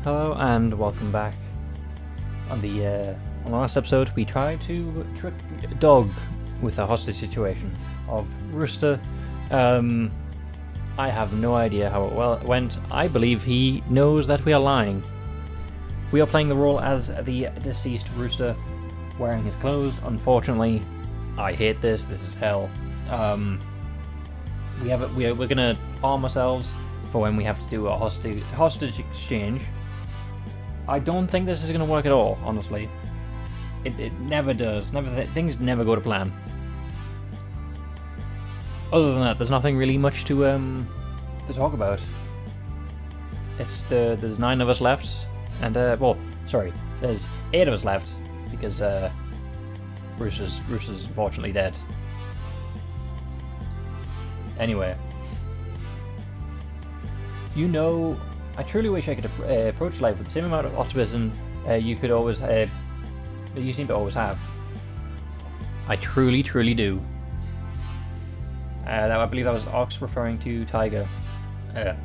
Hello and welcome back. On the last episode, we tried to trick Dog with a hostage situation of Rooster. I have no idea how it went. I believe he knows that we are lying. We are playing the role as the deceased Rooster, wearing his clothes. Unfortunately, I hate this. This is hell. We're gonna arm ourselves for when we have to do a hostage exchange. I don't think this is going to work at all, honestly. It never does. Things never go to plan. Other than that, there's nothing really much to talk about. There's 9 of us left, and there's 8 of us left because Rooster's unfortunately dead. Anyway, I truly wish I could approach life with the same amount of optimism you seem to always have. I truly do. I believe that was Ox referring to Tiger. It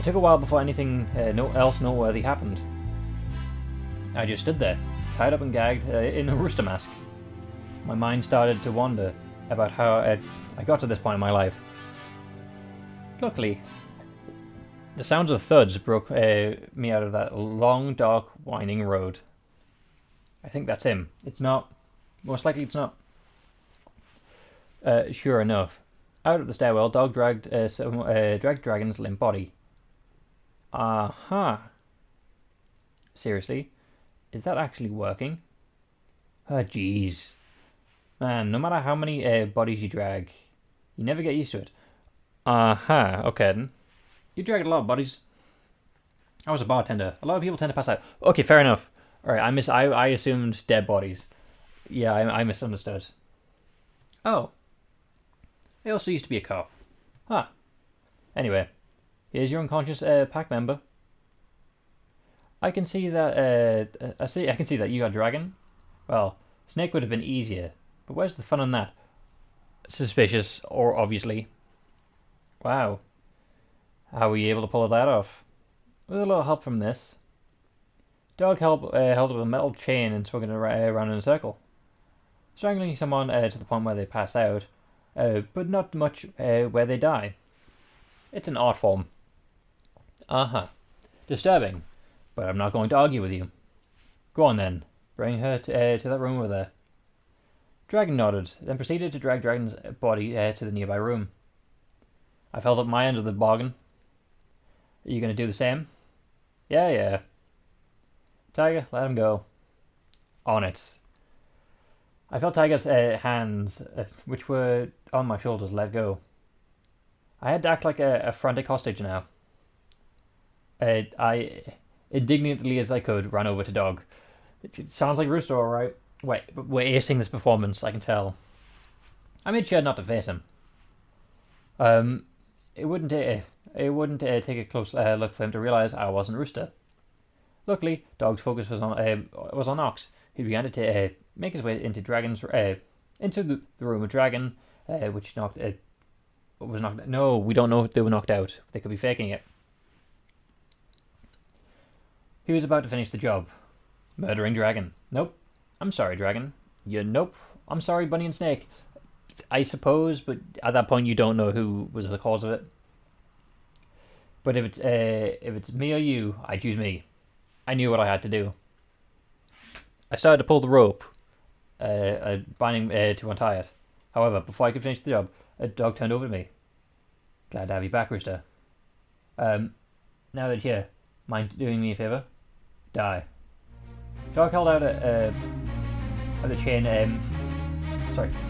took a while before anything else noteworthy happened. I just stood there, tied up and gagged in a rooster mask. My mind started to wander about how I got to this point in my life. Luckily, the sounds of thuds broke me out of that long, dark, winding road. I think that's him. It's not. Most likely it's not. Sure enough, out of the stairwell, Dog dragged Dragon's limp body. Seriously? Is that actually working? Oh, jeez. Man, no matter how many bodies you drag, you never get used to it. Okay then. You dragged a lot of bodies. I was a bartender. A lot of people tend to pass out. Okay, fair enough. Alright, I assumed dead bodies. Yeah, I misunderstood. Oh. I also used to be a cop. Anyway, here's your unconscious pack member. I can see that I can see that you got a dragon. Well, Snake would have been easier, but where's the fun in that? Suspicious, or obviously. Wow. How were you able to pull that off? With a little help from this. Dog held up a metal chain and swung it around in a circle, strangling someone to the point where they pass out, but not much where they die. It's an art form. Disturbing, but I'm not going to argue with you. Go on then, bring her to that room over there. Dragon nodded, then proceeded to drag Dragon's body to the nearby room. I felt up my end of the bargain. Are you going to do the same? Yeah. Tiger, let him go. On it. I felt Tiger's hands, which were on my shoulders, let go. I had to act like a frantic hostage now. I, indignantly as I could, ran over to Dog. It sounds like Rooster, alright. Wait, but we're acing this performance, I can tell. I made sure not to face him. It wouldn't take a close look for him to realise I wasn't Rooster. Luckily, Dog's focus was on Ox, who began to make his way into the room of Dragon, which was knocked. No, we don't know if they were knocked out. They could be faking it. He was about to finish the job, murdering Dragon. Nope. I'm sorry, Dragon. Nope. I'm sorry, Bunny and Snake. I suppose, but at that point you don't know who was the cause of it. But if it's me or you, I choose me. I knew what I had to do. I started to pull the rope, binding to untie it. However, before I could finish the job, a Dog turned over to me. Glad to have you back, Rooster. Now that you're here, mind doing me a favour? Die. Dog held out the chain.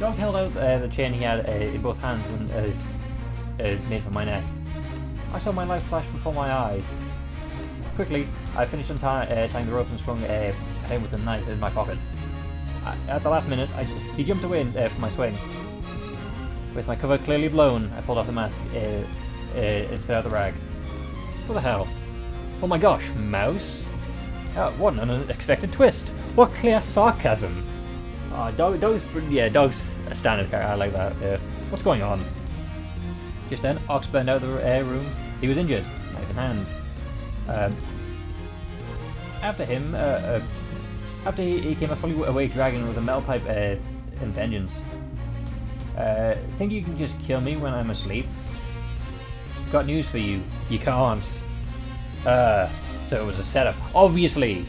Dog held out the chain he had in both hands and made for my neck. I saw my life flash before my eyes. Quickly, I finished tying the ropes and swung him with a knife in my pocket. At the last minute, he jumped away from my swing. With my cover clearly blown, I pulled off the mask and spit out the rag. What the hell? Oh my gosh, mouse? What an unexpected twist! What clear sarcasm! Dog's a standard character. I like that. What's going on? Just then, Ox burned out of the room. He was injured, knife in hand. after him, after he came a fully awake dragon with a metal pipe and vengeance. Think you can just kill me when I'm asleep? Got news for you. You can't. So it was a setup. Obviously.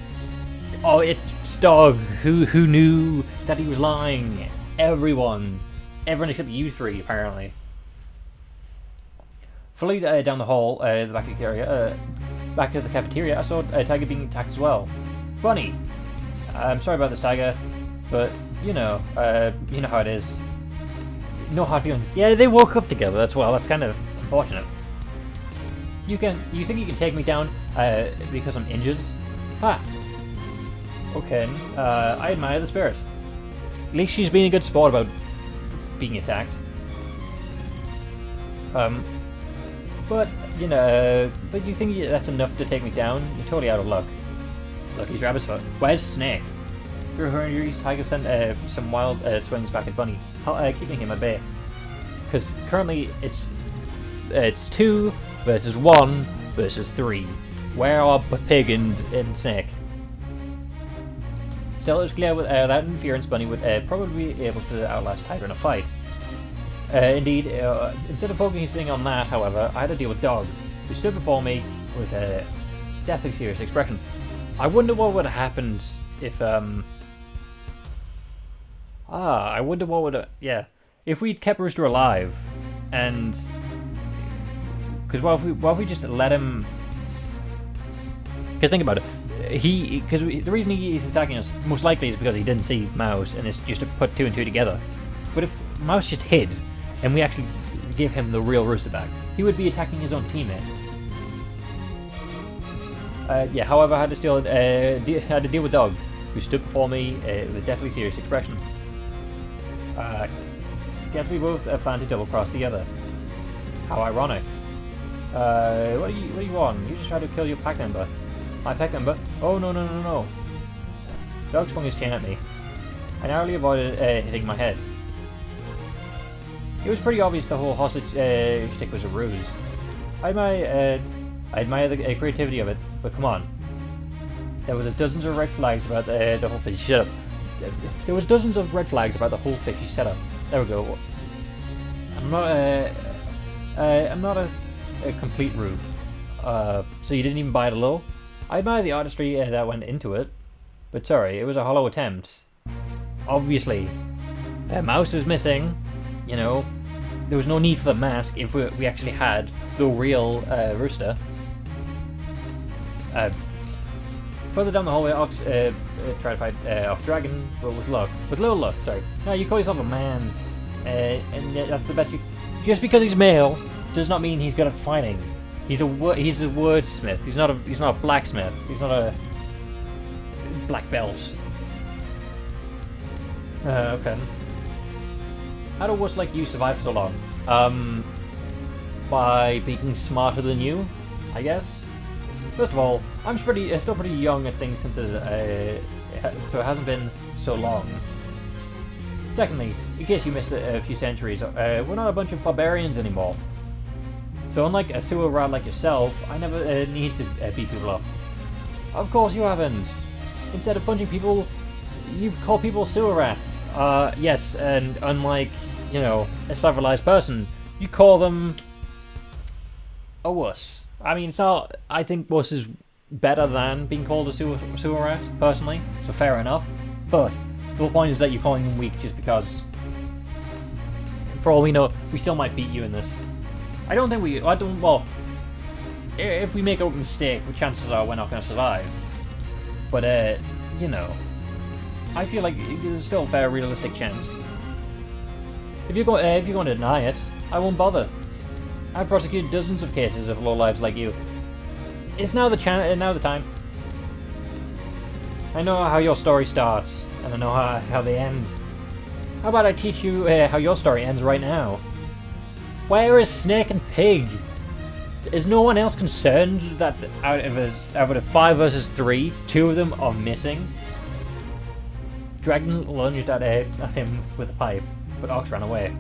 Oh, it's Dog. Who knew that he was lying? Everyone except you three, apparently. Fully down the hall, the back of the cafeteria, I saw a tiger being attacked as well. Bunny, I'm sorry about this, tiger, but you know how it is. No hard feelings. Yeah, they woke up together. That's kind of unfortunate. You think you can take me down because I'm injured? Ha. Okay. I admire the spirit. At least she's being a good sport about being attacked. But you think that's enough to take me down? You're totally out of luck. Look, he's rabbit's foot. Where's Snake? Through her injuries, Tiger sent some wild swings back at Bunny, keeping him at bay. Because currently it's 2 versus 1 versus 3. Where are Pig and Snake? Still, it was clear without interference, Bunny would probably be able to outlast Tiger in a fight. Indeed, instead of focusing on that, however, I had to deal with Dog, who stood before me with a deathly serious expression. I wonder what would have happened if, I wonder what would have... Yeah. If we'd kept Rooster alive, and... Because what if we just let him... Because think about it. Because the reason he's attacking us, most likely, is because he didn't see Mouse, and it's just to put 2 and 2 together. But if Mouse just hid, and we actually gave him the real Rooster back, he would be attacking his own teammate. Yeah, however, I had to deal with Dog, who stood before me with a deathly serious expression. Guess we both plan to double cross the other. How ironic. What do you want? You just tried to kill your pack member. My pack member? Oh, no. Dog swung his chain at me. I narrowly avoided hitting my head. It was pretty obvious the whole hostage shtick was a ruse. I admire the creativity of it, but come on. There was dozens of red flags about the whole fishy setup. There was dozens of red flags about the whole fishy setup. There we go. I'm not a complete rube. So you didn't even buy it a low? I admire the artistry that went into it, but sorry, it was a hollow attempt. Obviously, Mouse was missing. You know, there was no need for the mask if we actually had the real Rooster. Further down the hallway, Ox tried to fight off Dragon, but with little luck. Sorry. No, you call yourself a man, and that's the best you. Just because he's male does not mean he's good at fighting. He's a wordsmith. He's not a blacksmith. He's not a black belt. Okay. How do worse like you survive so long? By being smarter than you, I guess. First of all, I'm still pretty young at things since so it hasn't been so long. Secondly, in case you missed a few centuries, we're not a bunch of barbarians anymore. So unlike a sewer rat like yourself, I never need to beat people up. Of course you haven't. Instead of punching people, you call people sewer rats. Yes, and unlike, a civilized person, you call them a wuss. I mean, it's not... I think wuss is better than being called a sewer rat, personally, so fair enough. But the whole point is that you're calling them weak just because, for all we know, we still might beat you in this. Well, if we make a mistake, the chances are we're not going to survive. But, I feel like there's still a fair, realistic chance. If you're going to deny it, I won't bother. I've prosecuted dozens of cases of lowlives like you. It's now the time. I know how your story starts, and I know how they end. How about I teach you how your story ends right now? Where is Snake and Pig? Is no one else concerned that out of a 5 versus 3, 2 of them are missing? Dragon lunged at him with a pipe, but Ox ran away.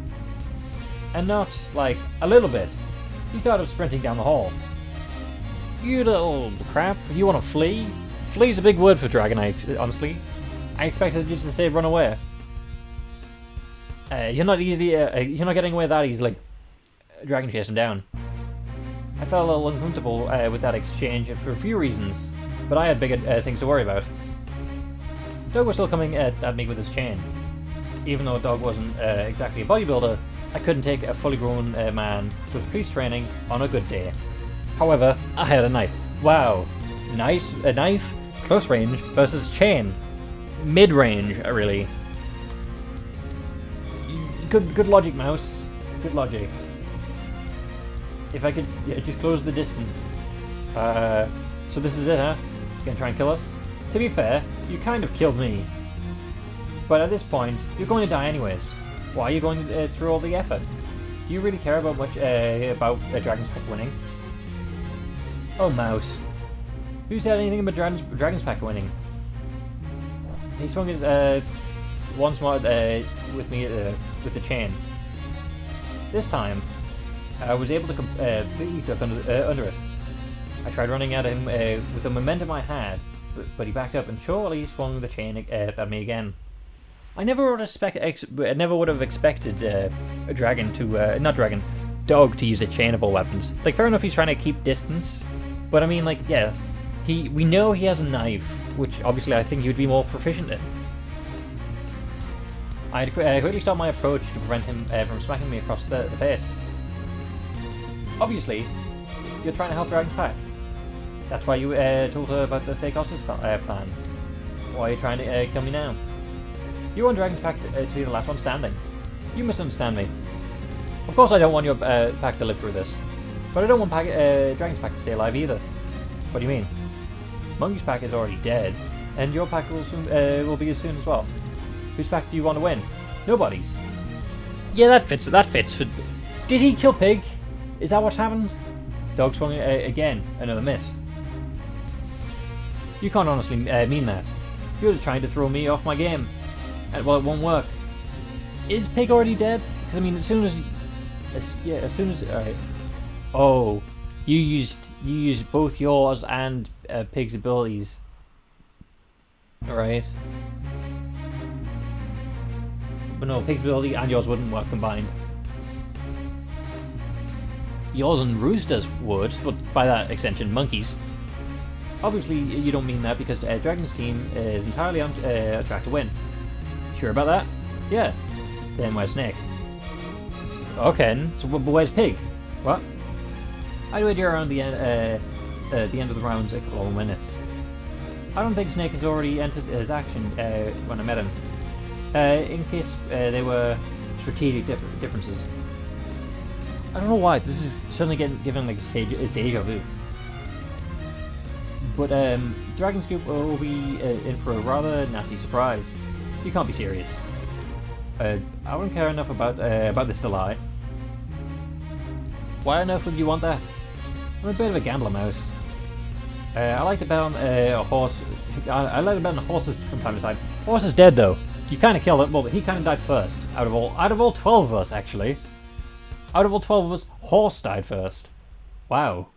And not, like, a little bit. He started sprinting down the hall. You little crap, you want to flee? Flee's a big word for dragon, honestly. I expected just to say run away. You're not getting away that easily. Dragon chased him down. I felt a little uncomfortable with that exchange for a few reasons, but I had bigger things to worry about. Dog was still coming at me with his chain. Even though Dog wasn't exactly a bodybuilder, I couldn't take a fully grown man with police training on a good day. However, I had a knife. Wow. Nice. A knife, close range, versus chain. Mid-range, really. Good logic, Mouse. Good logic. If I could just close the distance. So this is it, huh? You're gonna try and kill us? To be fair, you kind of killed me. But at this point, you're going to die anyways. Why are you going through all the effort? Do you really care about much about Dragon's Pack winning? Oh, Mouse. Who said anything about Dragon's Pack winning? He swung his once more with me with the chain. This time, I was able to completely duck under it. I tried running at him with the momentum I had, but he backed up and surely swung the chain at me again. I never would have expected a dragon to Dog to use a chain of all weapons. It's like fair enough he's trying to keep distance, but I mean like yeah, we know he has a knife, which obviously I think he would be more proficient in. I had quickly stopped my approach to prevent him from smacking me across the face. Obviously, you're trying to help Dragon's Pack. That's why you told her about the fake hostage plan. Why are you trying to kill me now? You want Dragon's Pack to be the last one standing. You misunderstand me. Of course I don't want your pack to live through this. But I don't want Dragon's Pack to stay alive either. What do you mean? Monkey's pack is already dead, and your pack will soon will be as soon as well. Whose pack do you want to win? Nobody's. Yeah, that fits. That fits. Did he kill Pig? Is that what's happened? Dog swung again. Another miss. You can't honestly mean that. You're trying to throw me off my game. Well, it won't work. Is Pig already dead? Because I mean, as soon as alright. Oh, you used both yours and Pig's abilities. Alright. But no, Pig's ability and yours wouldn't work combined. Yours and Rooster's would, but by that extension, Monkey's. Obviously, you don't mean that because Dragon's team is entirely on track to win. Sure about that? Yeah. Then where's Snake? Okay, so where's Pig? What? I'd wait here around the end of the rounds a couple of minutes. I don't think Snake has already entered his action when I met him. In case they were strategic differences. I don't know why, this is suddenly given like a deja vu. But Dragon Scoop will be in for a rather nasty surprise. You can't be serious. I wouldn't care enough about this to lie. Why on earth would you want that? I'm a bit of a gambler, Mouse. I like to bet on a horse. I like to bet on horses from time to time. Horse is dead though. You kind of killed it. Well, he kind of died first. Out of all 12 of us, actually. Out of all 12 of us, Horse died first. Wow.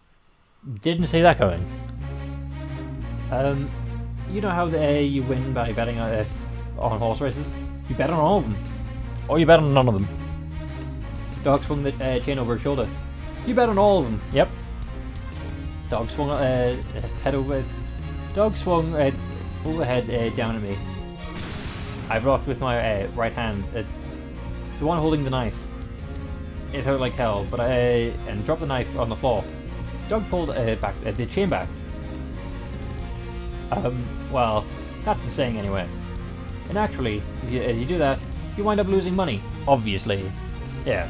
Didn't see that coming. You know how you win by betting on horse races? You bet on all of them. Or you bet on none of them. Dog swung the chain over his shoulder. You bet on all of them. Yep. Dog swung head over. Dog swung overhead down at me. I blocked with my right hand. The one holding the knife. It hurt like hell, but and dropped the knife on the floor. Dog pulled back the chain back. Well, that's the saying anyway. And actually, if you do that, you wind up losing money. Obviously. Yeah.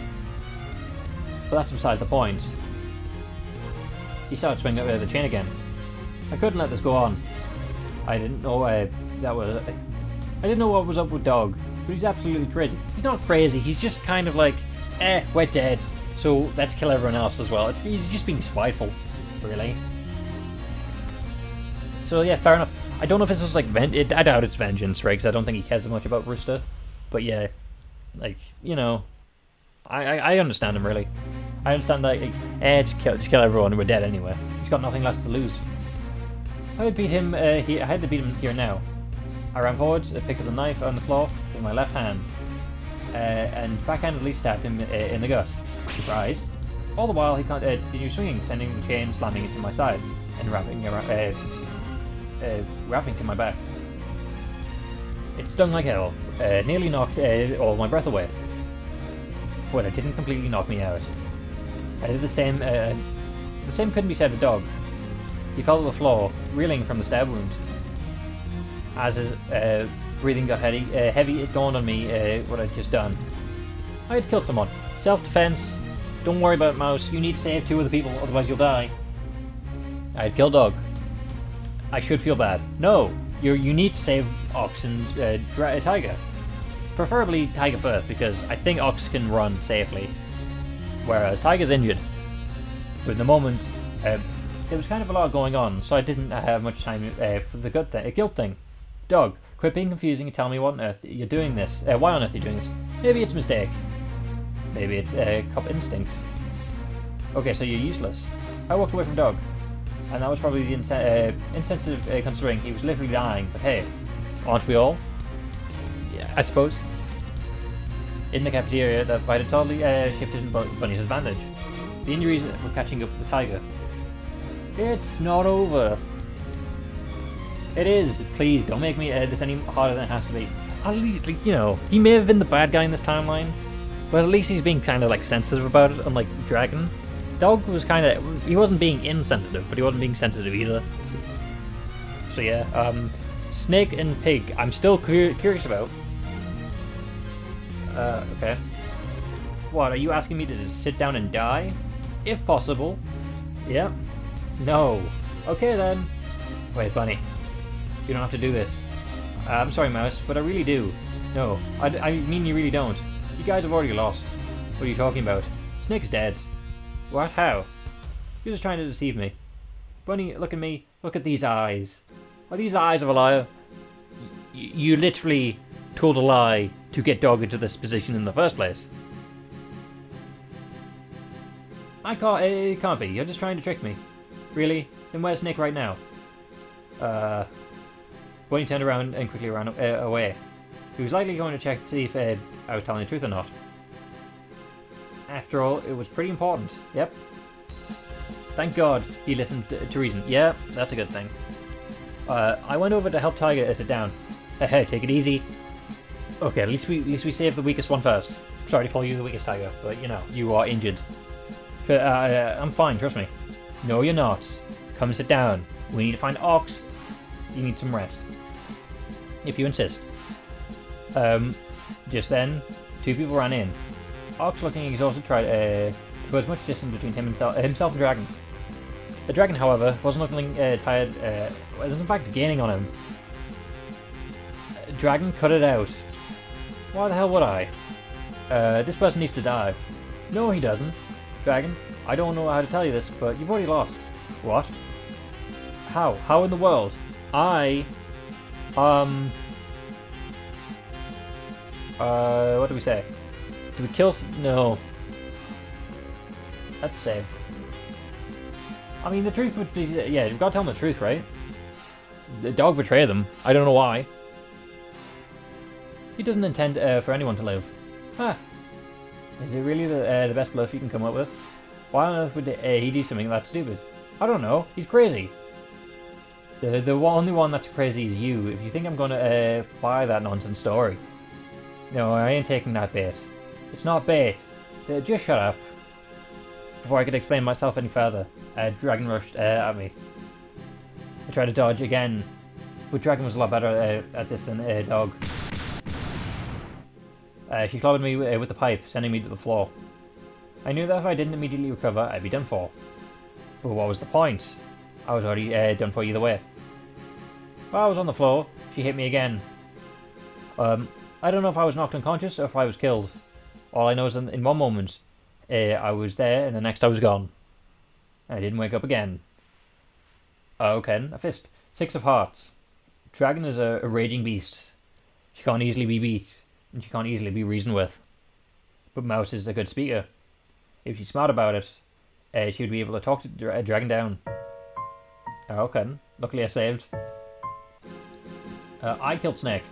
But that's beside the point. He started swinging up the chain again. I couldn't let this go on. I didn't know I didn't know what was up with Dog, but he's absolutely crazy. He's not crazy, he's just kind of like, we're dead, so let's kill everyone else as well. He's just being spiteful, really. So yeah, fair enough. I don't know if this was like, I doubt it's vengeance, right? Because I don't think he cares so much about Rooster. But yeah, like, you know, I understand him, really. I understand that, like, just kill everyone and we're dead anyway. He's got nothing left to lose. I had beat him. I had to beat him here now. I ran forwards, picked up the knife on the floor with my left hand, and backhandedly stabbed him in the gut. Surprise! All the while he continued swinging, sending the chain slamming into my side and wrapping to my back. It stung like hell, nearly knocked all my breath away. But it didn't completely knock me out. I did the same. The same couldn't be said of Dog. He fell to the floor, reeling from the stab wound. As his breathing got heavy, it dawned on me what I'd just done. I had killed someone. Self-defense. Don't worry about it, Mouse. You need to save 2 other people, otherwise you'll die. I had killed Dog. I should feel bad. No, you need to save Ox and Tiger. Preferably Tiger first, because I think Ox can run safely, whereas Tiger's injured. But in the moment, there was kind of a lot going on, so I didn't have much time for the guilt thing. Dog, quit being confusing and tell me what on earth you're doing this. Why on earth you're doing this? Maybe it's a mistake. Maybe it's cop instinct. Okay, so you're useless. I walked away from Dog, and that was probably the insensitive considering he was literally dying. But hey, aren't we all? Yeah, I suppose. In the cafeteria, the fight had totally shifted in Bunny's advantage. The injuries were catching up with the Tiger. It's not over. It is. Please don't make me this any harder than it has to be. At least, like, you know, he may have been the bad guy in this timeline, but at least he's being kind of like sensitive about it, unlike Dragon. Dog was kind of, he wasn't being insensitive, but he wasn't being sensitive either. So yeah, Snake and Pig, I'm still curious about. Okay. What, are you asking me to just sit down and die? If possible. Yep. No. Okay then. Wait, Bunny. You don't have to do this. I'm sorry, Mouse, but I really do. No, I mean you really don't. You guys have already lost. What are you talking about? Snake's dead. What? How? You're just trying to deceive me. Bunny, look at me. Look at these eyes. Are these the eyes of a liar? You literally told a lie to get Dog into this position in the first place. It can't be. You're just trying to trick me. Really? Then where's Snake right now? Bunny turned around and quickly ran away. He was likely going to check to see if I was telling the truth or not. After all, it was pretty important. Yep. Thank God he listened to reason. Yeah, that's a good thing. I went over to help Tiger sit down. Hey, take it easy. Okay, at least we saved the weakest one first. Sorry to call you the weakest, Tiger, but you know, you are injured. I'm fine, trust me. No, you're not. Come sit down. We need to find Ox. You need some rest. If you insist. Just then, 2 people ran in. Ox, looking exhausted, tried to put as much distance between himself and Dragon. The Dragon, however, wasn't looking tired. Was in fact gaining on him. Dragon, cut it out. Why the hell would I? This person needs to die. No, he doesn't. Dragon, I don't know how to tell you this, but you've already lost. What? How? How in the world? What do we say? Do we kill no. That's safe. I mean, the truth would be, yeah, you've got to tell them the truth, right? The Dog betrayed them. I don't know why. He doesn't intend for anyone to live. Huh. Is it really the best bluff you can come up with? Why on earth would he do something that stupid? I don't know. He's crazy. The only one that's crazy is you. If you think I'm going to buy that nonsense story. No, I ain't taking that bait. It's not bait. Just shut up. Before I could explain myself any further, Dragon rushed at me. I tried to dodge again, but Dragon was a lot better at this than Dog. She clobbered me with the pipe, sending me to the floor. I knew that if I didn't immediately recover, I'd be done for. But what was the point? I was already done for either way. While I was on the floor, she hit me again. I don't know if I was knocked unconscious or if I was killed. All I know is that in one moment, I was there, and the next I was gone. I didn't wake up again. Okay, a fist. 6 of hearts. Dragon is a raging beast. She can't easily be beat, and she can't easily be reasoned with. But Mouse is a good speaker. If she's smart about it, she would be able to talk to Dragon down. Okay. Luckily I saved. I killed Snake.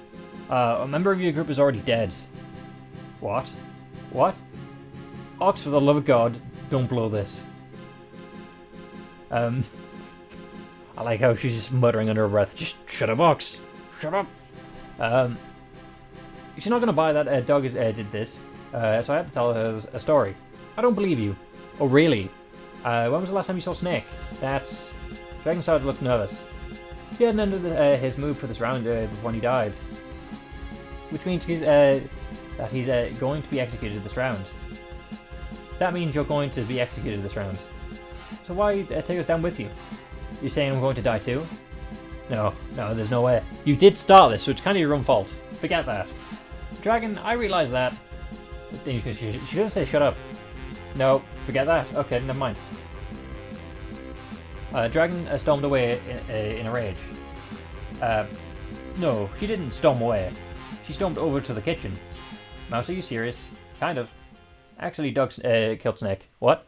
A member of your group is already dead. What? What? Ox, for the love of God, don't blow this. I like how she's just muttering under her breath. Just shut up, Ox. Shut up. She's not going to buy that Dog did this, so I had to tell her a story. I don't believe you. Oh, really? When was the last time you saw Snake? That's... Dragon started to look nervous. He hadn't ended his move for this round before he died. Which means that he's going to be executed this round. That means you're going to be executed this round. So why take us down with you? You're saying I'm going to die too? No, there's no way. You did start this, so it's kind of your own fault. Forget that. Dragon, I realise that. She didn't say shut up. No, forget that. Okay, never mind. Dragon stormed away in a rage. No, she didn't storm away. She stormed over to the kitchen. Mouse, are you serious? Kind of. Actually, Doug killed Snake. What?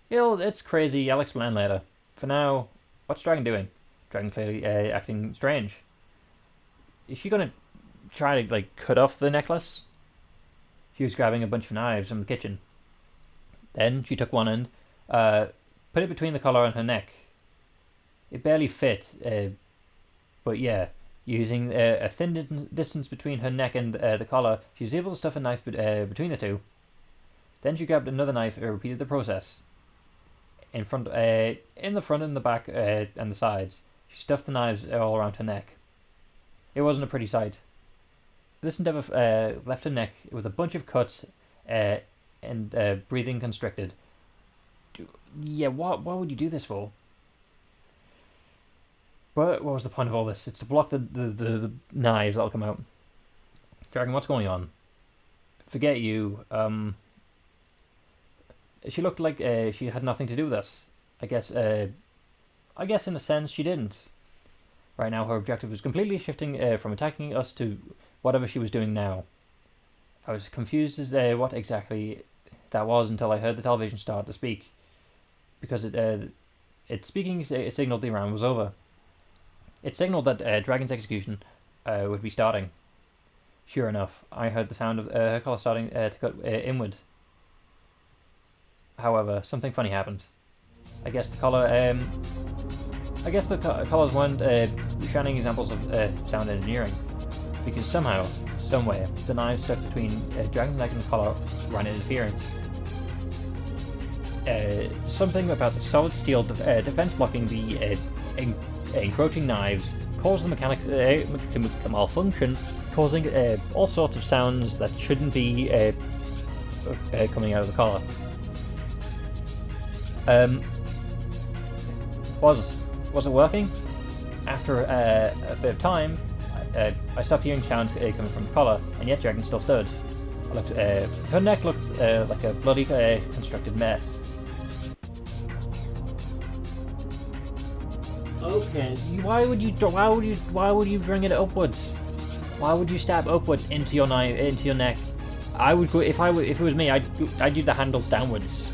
It's crazy. I'll explain later. For now, what's Dragon doing? Dragon clearly acting strange. Is she gonna try to, like, cut off the necklace? She was grabbing a bunch of knives from the kitchen. Then she took one end, put it between the collar and her neck. It barely fit, but yeah, using a thin distance between her neck and the collar, she was able to stuff a knife between the two. Then she grabbed another knife and repeated the process. In the front and the back, and the sides, she stuffed the knives all around her neck. It wasn't a pretty sight. This endeavour left her neck with a bunch of cuts and breathing constricted. Yeah, why would you do this for? But what was the point of all this? It's to block the knives that'll come out. Dragon, what's going on? Forget you. She looked like she had nothing to do with us. I guess in a sense she didn't. Right now her objective was completely shifting from attacking us to whatever she was doing now. I was confused as what exactly that was until I heard the television start to speak. Because its speaking signaled the round was over. It signaled that Dragon's execution would be starting. Sure enough, I heard the sound of her collar starting to cut inward. However, something funny happened. I guess the collars weren't shining examples of sound engineering, because somehow, somewhere, the knives stuck between Dragon's neck and the collar ran interference. Something about the solid steel defense blocking the encroaching knives caused the mechanics to malfunction, causing all sorts of sounds that shouldn't be coming out of the collar. Was it working? After a bit of time, I stopped hearing sounds coming from the collar, and yet Dragon still stood. Her neck looked like a bloody constructed mess. Okay, why would you bring it upwards? Why would you stab upwards into your neck? I would go if it was me. I'd do the handles downwards.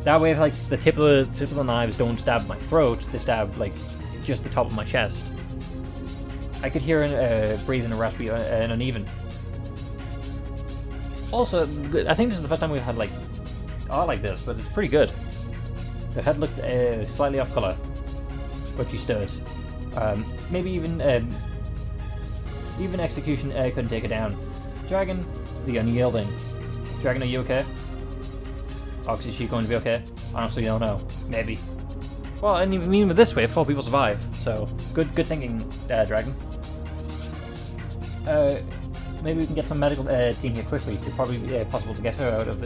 That way, if like the tip of the knives don't stab my throat, they stab like just the top of my chest. I could hear breathing raspy and uneven. Also, I think this is the first time we've had like art like this, but it's pretty good. The head looked slightly off color, but she stood. Maybe even execution couldn't take her down. Dragon, the unyielding. Dragon, are you okay? Ox, is she going to be okay? Honestly, don't know. Maybe. Well, and even with this way, 4 people survive. So good thinking, Dragon. Maybe we can get some medical team here quickly. It's probably possible to get her out of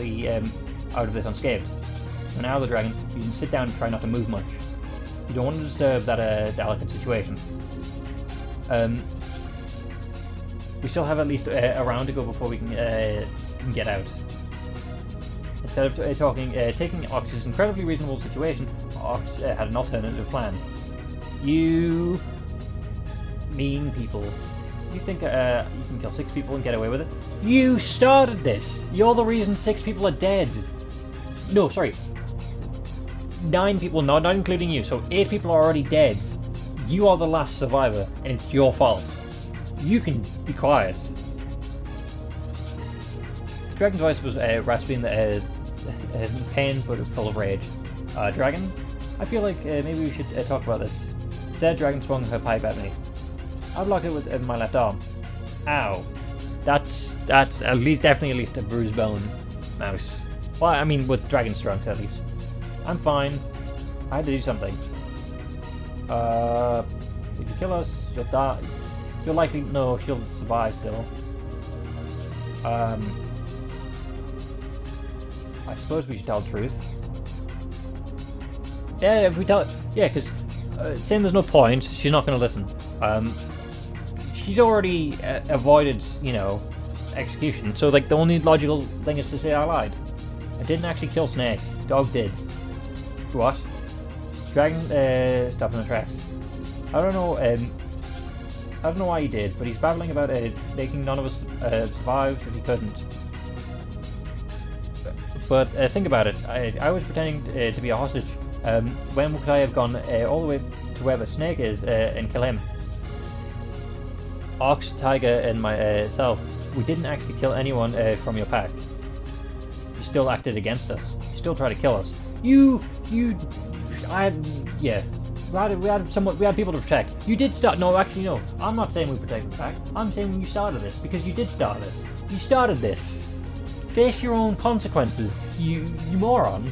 this unscathed. So now, the Dragon, you can sit down and try not to move much. You don't want to disturb that delicate situation. We still have at least a round to go before we can get out. Instead of taking Ox's incredibly reasonable situation, Ox had an alternative plan. You mean people. You think you can kill 6 people and get away with it? You started this! You're the reason 6 people are dead! No, sorry. 9 people, not including you, so 8 people are already dead. You are the last survivor, and it's your fault. You can be quiet. Dragon's voice was raspy and pain, but full of rage. Dragon, I feel like maybe we should talk about this. Said Dragon swung her pipe at me. I blocked it with my left arm. Ow. That's definitely at least a bruised bone, Mouse. Well, I mean, with Dragon strength at least. I'm fine. I had to do something. If you kill us, you'll die. You'll likely... No, she'll survive still. I suppose we should tell the truth. Yeah, if we tell... Yeah, because saying there's no point, she's not going to listen. She's already avoided, you know, execution. So, like, the only logical thing is to say I lied. I didn't actually kill Snake. Dog did. What? Dragon stopped in the tracks. I don't know why he did, but he's babbling about making none of us survive if he couldn't. But think about it. I was pretending to be a hostage. When could I have gone all the way to where the Snake is and kill him? Ox, Tiger, and myself. We didn't actually kill anyone from your pack. You still acted against us. You still tried to kill us. Yeah. We had people to protect. You did start. No, actually, no. I'm not saying we protected the pack. I'm saying you started this because you did start this. You started this. Face your own consequences, you moron.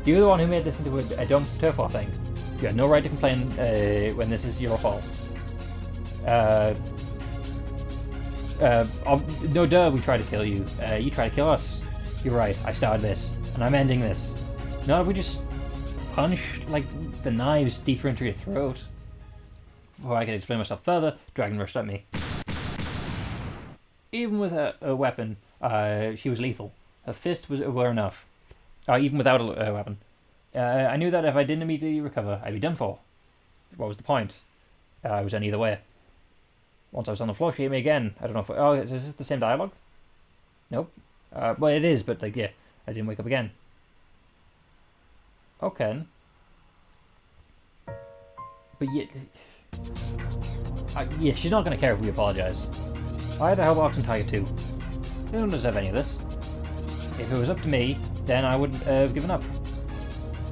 You're the one who made this into a dumb turf war thing. You had no right to complain when this is your fault. No duh, we tried to kill you. You tried to kill us. You're right, I started this, and I'm ending this. No, we just punch like the knives deeper into your throat. Before I could explain myself further, Dragon rushed at me. Even with a weapon, she was lethal. Her fist were enough. Even without a weapon. I knew that if I didn't immediately recover, I'd be done for. What was the point? I was done either way. Once I was on the floor, she hit me again. I don't know if... Oh, is this the same dialogue? Nope. Well, it is, but, like, yeah. I didn't wake up again. Okay. But yeah... yeah, she's not going to care if we apologise. I had to help Ox and Tiger too. They don't deserve any of this. If it was up to me, then I wouldn't have given up.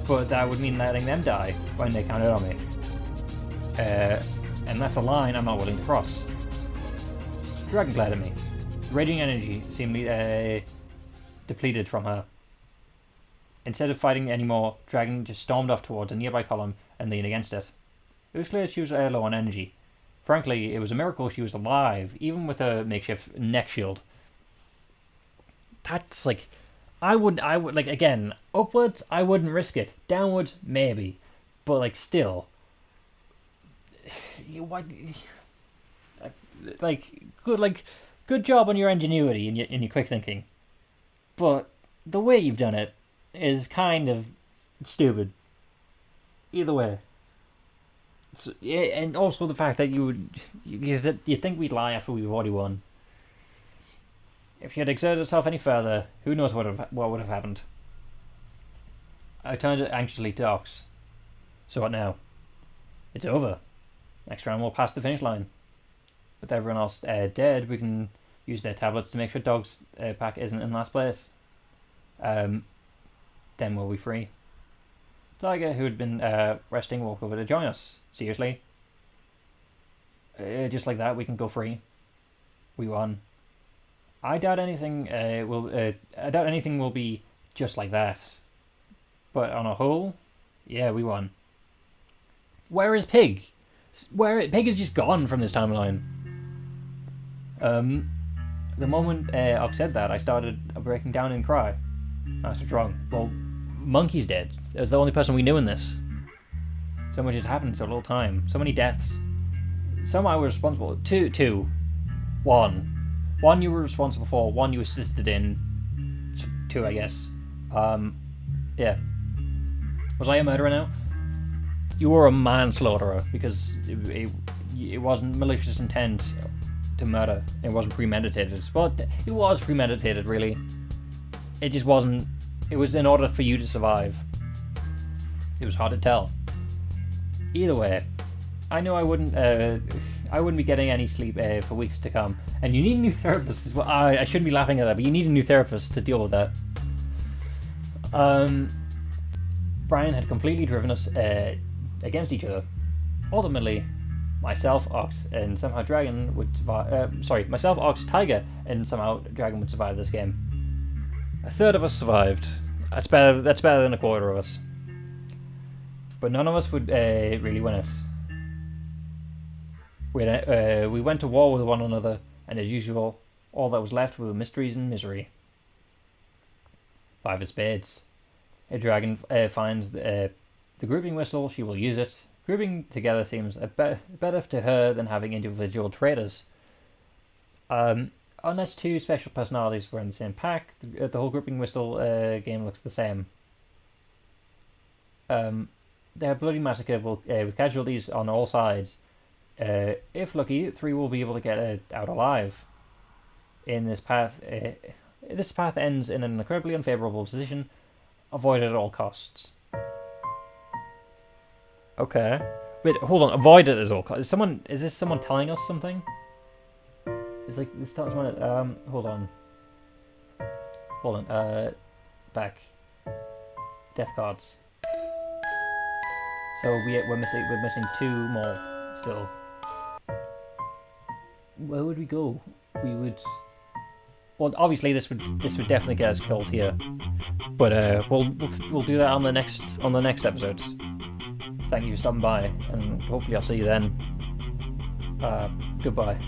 But that would mean letting them die when they counted on me. And that's a line I'm not willing to cross. Dragon glared at me. Raging energy seemingly depleted from her. Instead of fighting anymore, Dragon just stormed off towards a nearby column and leaned against it. It was clear she was low on energy. Frankly, it was a miracle she was alive, even with a makeshift neck shield. That's like... I would, like, again, upwards, I wouldn't risk it. Downwards, maybe. But, like, still... What... good job on your ingenuity and your quick thinking. But the way you've done it is kind of stupid. Either way. So, yeah, and also the fact that you think we'd lie after we've already won. If you had exerted yourself any further, who knows what would have happened. I turned anxiously to Ox. So what now? It's over. Next round we'll pass the finish line. With everyone else dead, we can use their tablets to make sure Dog's pack isn't in last place. Then we'll be free. Tiger, who had been resting, walked over to join us. Seriously? Just like that, we can go free. We won. I doubt anything will be just like that. But on a whole, yeah, we won. Where is Pig? Pig is just gone from this timeline. The moment Ox said that, I started breaking down and cry. That's what's wrong. Well, Monkey's dead. It was the only person we knew in this. So much had happened in so little time. So many deaths. Some I was responsible. Two. One you were responsible for. One you assisted in. Two, I guess. Yeah. Was I a murderer now? You were a manslaughterer because it wasn't malicious intent to murder. It wasn't premeditated. Well, it was premeditated, really. It just wasn't. It was in order for you to survive. It was hard to tell. Either way, I know I wouldn't be getting any sleep for weeks to come, and you need a new therapist as well. I shouldn't be laughing at that, but you need a new therapist to deal with that. Brian had completely driven us against each other. Ultimately, myself, Ox, and somehow Dragon would survive. Myself, Ox, Tiger, and somehow Dragon would survive this game. A third of us survived. That's better than a quarter of us. But none of us would really win it. We went to war with one another, and as usual, all that was left were mysteries and misery. 5 of spades. A dragon finds the grouping whistle, she will use it. Grouping together seems better to her than having individual traders. Unless 2 special personalities were in the same pack, the whole grouping whistle game looks the same. Their bloody massacre with casualties on all sides. If lucky, 3 will be able to get out alive. This path ends in an incredibly unfavorable position. Avoid it at all costs. Okay. Wait, hold on. Avoid it at all costs. Is this someone telling us something? It's like this tells someone. Hold on. Back. Death cards. So we're missing 2 more still. Where would we go? We would. Well, obviously this would definitely get us killed here, but we'll do that on the next episode. Thank you for stopping by, and hopefully I'll see you then. Goodbye.